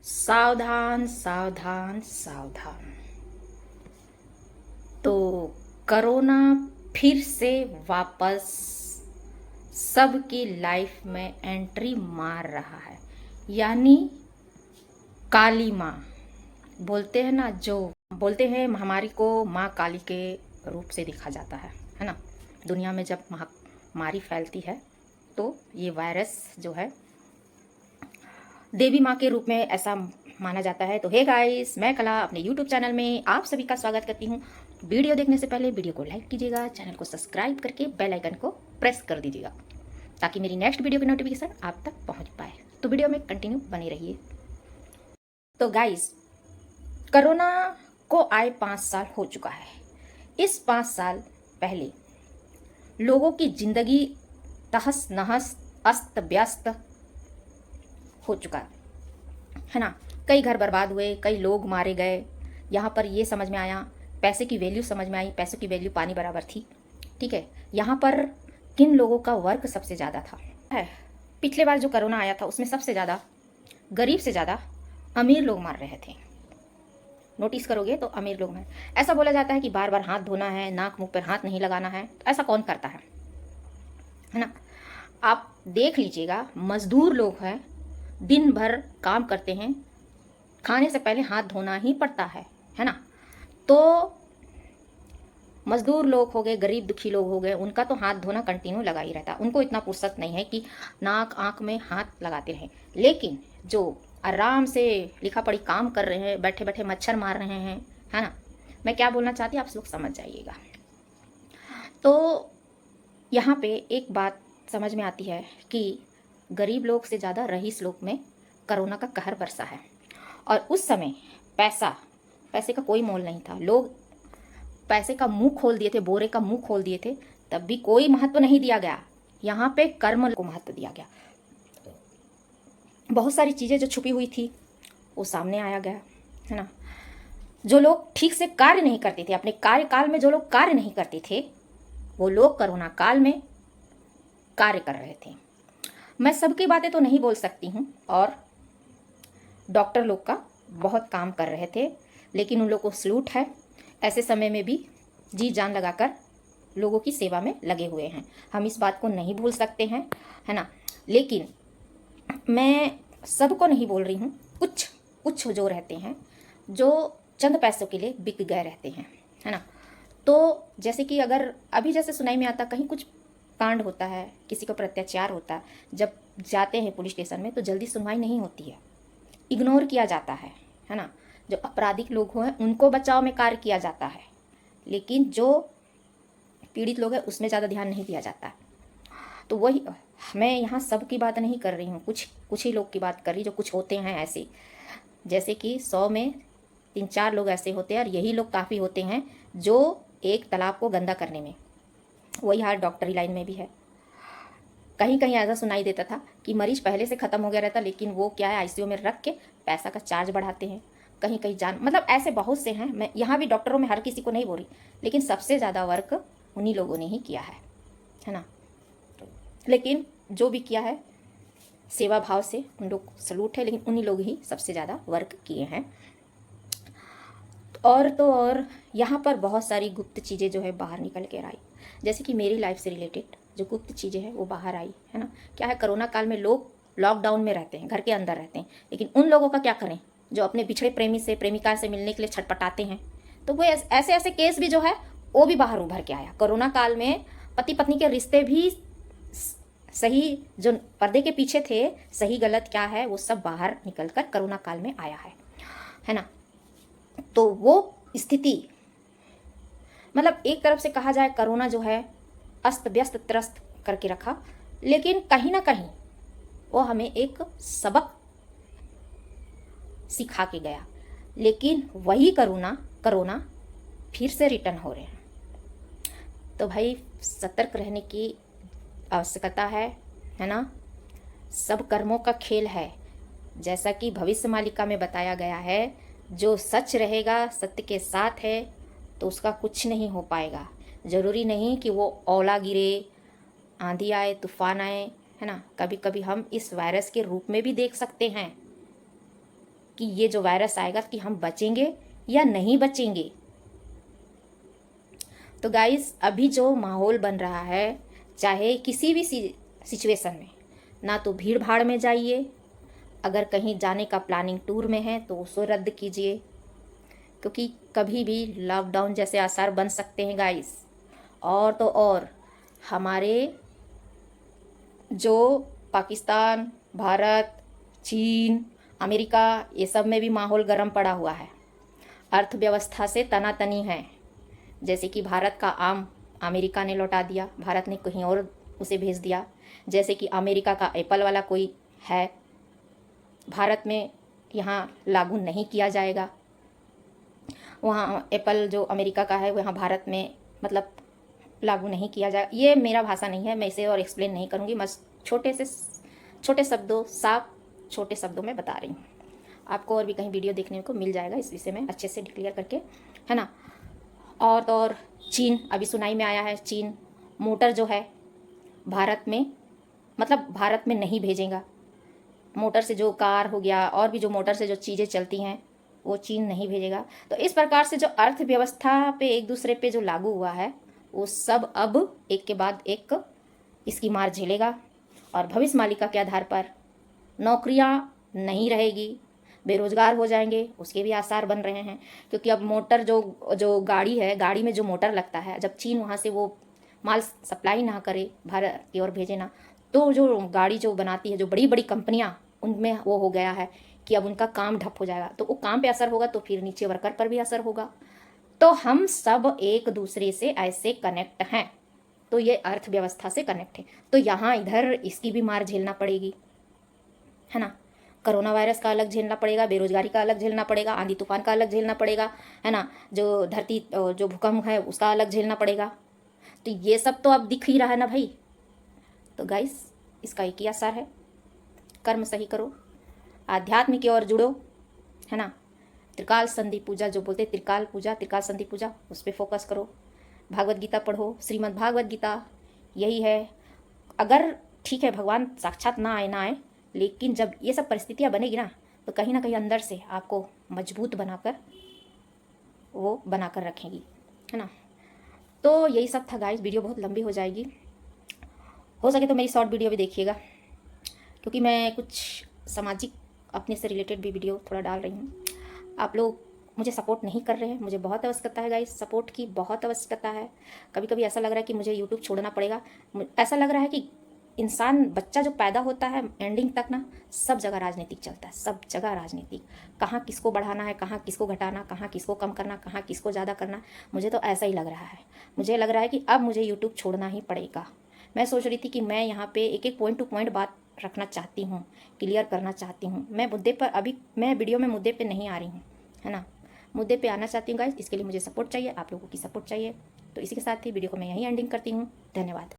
सावधान सावधान सावधान। तो कोरोना फिर से वापस सबकी लाइफ में एंट्री मार रहा है। यानी काली माँ बोलते हैं ना, जो बोलते हैं महामारी को माँ काली के रूप से देखा जाता है ना। दुनिया में जब महामारी फैलती है तो ये वायरस जो है देवी माँ के रूप में ऐसा माना जाता है। तो हे गाइस, मैं कला अपने YouTube चैनल में आप सभी का स्वागत करती हूँ। वीडियो देखने से पहले वीडियो को लाइक कीजिएगा, चैनल को सब्सक्राइब करके बेल आइकन को प्रेस कर दीजिएगा ताकि मेरी नेक्स्ट वीडियो की नोटिफिकेशन आप तक पहुँच पाए। तो वीडियो में कंटिन्यू बने रहिए। तो गाइस, कोरोना को आए 5 साल हो चुका है। इस 5 साल पहले लोगों की जिंदगी तहस नहस अस्त व्यस्त हो चुका है ना। कई घर बर्बाद हुए, कई लोग मारे गए। यहाँ पर ये समझ में आया, पैसे की वैल्यू समझ में आई। पैसों की वैल्यू पानी बराबर थी। ठीक है, यहाँ पर किन लोगों का वर्क सबसे ज़्यादा था है। पिछले बार जो कोरोना आया था उसमें सबसे ज़्यादा गरीब से ज़्यादा अमीर लोग मार रहे थे। नोटिस करोगे तो अमीर लोग में ऐसा बोला जाता है कि बार बार हाथ धोना है, नाक मुंह पर हाथ नहीं लगाना है। तो ऐसा कौन करता है ना। आप देख लीजिएगा, मजदूर लोग हैं, दिन भर काम करते हैं, खाने से पहले हाथ धोना ही पड़ता है ना। तो मजदूर लोग हो गए, गरीब दुखी लोग हो गए, उनका तो हाथ धोना कंटिन्यू लगा ही रहता। उनको इतना फुर्सत नहीं है कि नाक आंख में हाथ लगाते रहें। लेकिन जो आराम से लिखा पढ़ी काम कर रहे हैं, बैठे बैठे मच्छर मार रहे हैं, है ना। मैं क्या बोलना चाहती हूँ आप लोग समझ जाइएगा। तो यहाँ पे एक बात समझ में आती है कि गरीब लोग से ज़्यादा रईस लोग में कोरोना का कहर बरसा है। और उस समय पैसे का कोई मोल नहीं था। लोग पैसे का मुंह खोल दिए थे, बोरे का मुंह खोल दिए थे, तब भी कोई महत्व नहीं दिया गया। यहाँ पे कर्म को महत्व दिया गया। बहुत सारी चीज़ें जो छुपी हुई थी वो सामने आया गया, है ना। जो लोग ठीक से कार्य नहीं करते थे, अपने कार्यकाल में जो लोग कार्य नहीं करते थे, वो लोग कोरोना काल में कार्य कर रहे थे। मैं सबकी बातें तो नहीं बोल सकती हूँ, और डॉक्टर लोग का बहुत काम कर रहे थे, लेकिन उन लोग को सलूट है। ऐसे समय में भी जी जान लगाकर लोगों की सेवा में लगे हुए हैं। हम इस बात को नहीं भूल सकते हैं, है ना। लेकिन मैं सबको नहीं बोल रही हूँ, कुछ कुछ जो रहते हैं, जो चंद पैसों के लिए बिक गए रहते हैं, है ना। तो जैसे कि अगर अभी जैसे सुनाई में आता, कहीं कुछ कांड होता है, किसी को पर अत्याचार होता है, जब जाते हैं पुलिस स्टेशन में तो जल्दी सुनवाई नहीं होती है, इग्नोर किया जाता है ना। जो आपराधिक लोग हैं उनको बचाव में कार्य किया जाता है, लेकिन जो पीड़ित लोग हैं उसमें ज़्यादा ध्यान नहीं दिया जाता। तो वही, मैं यहाँ सब की बात नहीं कर रही हूँ, कुछ ही लोग की बात कर रही, जो कुछ होते हैं ऐसे। जैसे कि 100 में 3-4 लोग ऐसे होते हैं, और यही लोग काफ़ी होते हैं जो एक तालाब को गंदा करने में। वही हाल डॉक्टरी लाइन में भी है। कहीं कहीं ऐसा सुनाई देता था कि मरीज पहले से ख़त्म हो गया रहता, लेकिन वो क्या है, आईसीयू में रख के पैसा का चार्ज बढ़ाते हैं। कहीं कहीं जान, मतलब ऐसे बहुत से हैं। मैं यहाँ भी डॉक्टरों में हर किसी को नहीं बोल रही, लेकिन सबसे ज़्यादा वर्क उन्हीं लोगों ने ही किया है ना। लेकिन जो भी किया है सेवा भाव से, उन लोग सलूट है, लेकिन उन्हीं लोग ही सबसे ज़्यादा वर्क किए हैं। और तो और यहाँ पर बहुत सारी गुप्त चीज़ें जो है बाहर निकल कर आई। जैसे कि मेरी लाइफ से रिलेटेड जो गुप्त चीज़ें हैं वो बाहर आई, है ना। क्या है, कोरोना काल में लोग लॉकडाउन में रहते हैं, घर के अंदर रहते हैं, लेकिन उन लोगों का क्या करें जो अपने बिछड़े प्रेमी से, प्रेमिका से मिलने के लिए छटपटाते हैं। तो वो ऐसे ऐसे केस भी जो है वो भी बाहर उभर के आया। कोरोना काल में पति पत्नी के रिश्ते भी सही, जो पर्दे के पीछे थे, सही गलत क्या है, वो सब बाहर निकल कर कोरोना काल में आया है ना। तो वो स्थिति, मतलब एक तरफ से कहा जाए कोरोना जो है अस्त व्यस्त त्रस्त करके रखा, लेकिन कहीं ना कहीं वो हमें एक सबक सिखा के गया। लेकिन वही कोरोना फिर से रिटर्न हो रहे हैं। तो भाई सतर्क रहने की आवश्यकता है ना। सब कर्मों का खेल है। जैसा कि भविष्य मालिका में बताया गया है, जो सच रहेगा, सत्य के साथ है, तो उसका कुछ नहीं हो पाएगा। ज़रूरी नहीं कि वो ओला गिरे, आंधी आए, तूफान आए, है ना। कभी कभी हम इस वायरस के रूप में भी देख सकते हैं। कि ये जो वायरस आएगा कि हम बचेंगे या नहीं बचेंगे। तो गाइस, अभी जो माहौल बन रहा है, चाहे किसी भी सिचुएशन में, ना तो भीड़ भाड़ में जाइए, अगर कहीं जाने का प्लानिंग टूर में है तो उसको रद्द कीजिए, क्योंकि कभी भी लॉकडाउन जैसे आसार बन सकते हैं गाइस। और तो और हमारे जो पाकिस्तान, भारत, चीन, अमेरिका, ये सब में भी माहौल गर्म पड़ा हुआ है, अर्थव्यवस्था से तनातनी है। जैसे कि भारत का आम अमेरिका ने लौटा दिया, भारत ने कहीं और उसे भेज दिया। जैसे कि अमेरिका का एप्पल वाला कोई है, भारत में यहाँ लागू नहीं किया जाएगा। वहाँ एप्पल जो अमेरिका का है वहाँ भारत में मतलब लागू नहीं किया जाएगा। ये मेरा भाषा नहीं है, मैं इसे और एक्सप्लेन नहीं करूँगी, मैं छोटे शब्दों, साफ छोटे शब्दों में बता रही हूँ। आपको और भी कहीं वीडियो देखने को मिल जाएगा इस विषय में अच्छे से डिक्लेयर करके, है ना। और तो और चीन, अभी सुनाई में आया है, चीन मोटर जो है भारत में मतलब भारत में नहीं भेजेगा। मोटर से जो कार हो गया और भी जो मोटर से जो चीज़ें चलती हैं वो चीन नहीं भेजेगा। तो इस प्रकार से जो अर्थव्यवस्था पे एक दूसरे पे जो लागू हुआ है वो सब अब एक के बाद एक इसकी मार झेलेगा। और भविष्यवाणी के आधार पर नौकरियां नहीं रहेगी, बेरोजगार हो जाएंगे, उसके भी आसार बन रहे हैं। क्योंकि अब मोटर जो गाड़ी है, गाड़ी में जो मोटर लगता है, जब चीन वहाँ से वो माल सप्लाई ना करे भारत की ओर भेजे ना, तो जो गाड़ी जो बनाती है जो बड़ी बड़ी कंपनियाँ, उनमें वो हो गया है कि अब उनका काम ठप हो जाएगा। तो वो काम पे असर होगा तो फिर नीचे वर्कर पर भी असर होगा। तो हम सब एक दूसरे से ऐसे कनेक्ट हैं, तो ये अर्थव्यवस्था से कनेक्ट है। तो यहाँ इधर इसकी भी मार झेलना पड़ेगी, है ना। कोरोना वायरस का अलग झेलना पड़ेगा, बेरोजगारी का अलग झेलना पड़ेगा, आंधी तूफान का अलग झेलना पड़ेगा, है ना। जो धरती जो भूकंप है उसका अलग झेलना पड़ेगा। तो ये सब तो अब दिख ही रहा है ना भाई। तो गाइस, इसका एक ही असर है, कर्म सही करो, आध्यात्म की ओर जुड़ो, है ना। त्रिकाल संधि पूजा जो बोलते, त्रिकाल पूजा, त्रिकाल संधि पूजा, उस पर फोकस करो। भागवत गीता पढ़ो, श्रीमद् भागवत गीता, यही है। अगर ठीक है भगवान साक्षात ना आए, लेकिन जब ये सब परिस्थितियाँ बनेगी ना, तो कहीं ना कहीं अंदर से आपको मजबूत बनाकर वो बनाकर रखेगी, है ना। तो यही सब था गाइस, वीडियो बहुत लंबी हो जाएगी, हो सके तो मेरी शॉर्ट वीडियो भी देखिएगा, क्योंकि मैं कुछ सामाजिक अपने से रिलेटेड भी वीडियो थोड़ा डाल रही हूँ। आप लोग मुझे सपोर्ट नहीं कर रहे हैं, मुझे बहुत आवश्यकता है गाइस, सपोर्ट की बहुत आवश्यकता है। कभी कभी ऐसा लग रहा है कि मुझे यूट्यूब छोड़ना पड़ेगा। ऐसा लग रहा है कि इंसान, बच्चा जो पैदा होता है एंडिंग तक ना, सब जगह राजनीतिक चलता है, सब जगह राजनीतिक। कहाँ किसको बढ़ाना है, कहाँ किसको घटाना, कहाँ किसको कम करना, कहाँ किसको ज़्यादा करना। मुझे तो ऐसा ही लग रहा है। मुझे लग रहा है कि अब मुझे यूट्यूब छोड़ना ही पड़ेगा। मैं सोच रही थी कि मैं यहाँ पे एक एक पॉइंट टू पॉइंट बात रखना चाहती हूँ, क्लियर करना चाहती हूँ। मैं मुद्दे पर, अभी मैं वीडियो में मुद्दे पे नहीं आ रही हूँ, है ना। मुद्दे पे आना चाहती हूँ गाइस, इसके लिए मुझे सपोर्ट चाहिए, आप लोगों की सपोर्ट चाहिए। तो इसी के साथ ही वीडियो को मैं यहीं एंडिंग करती हूँ। धन्यवाद।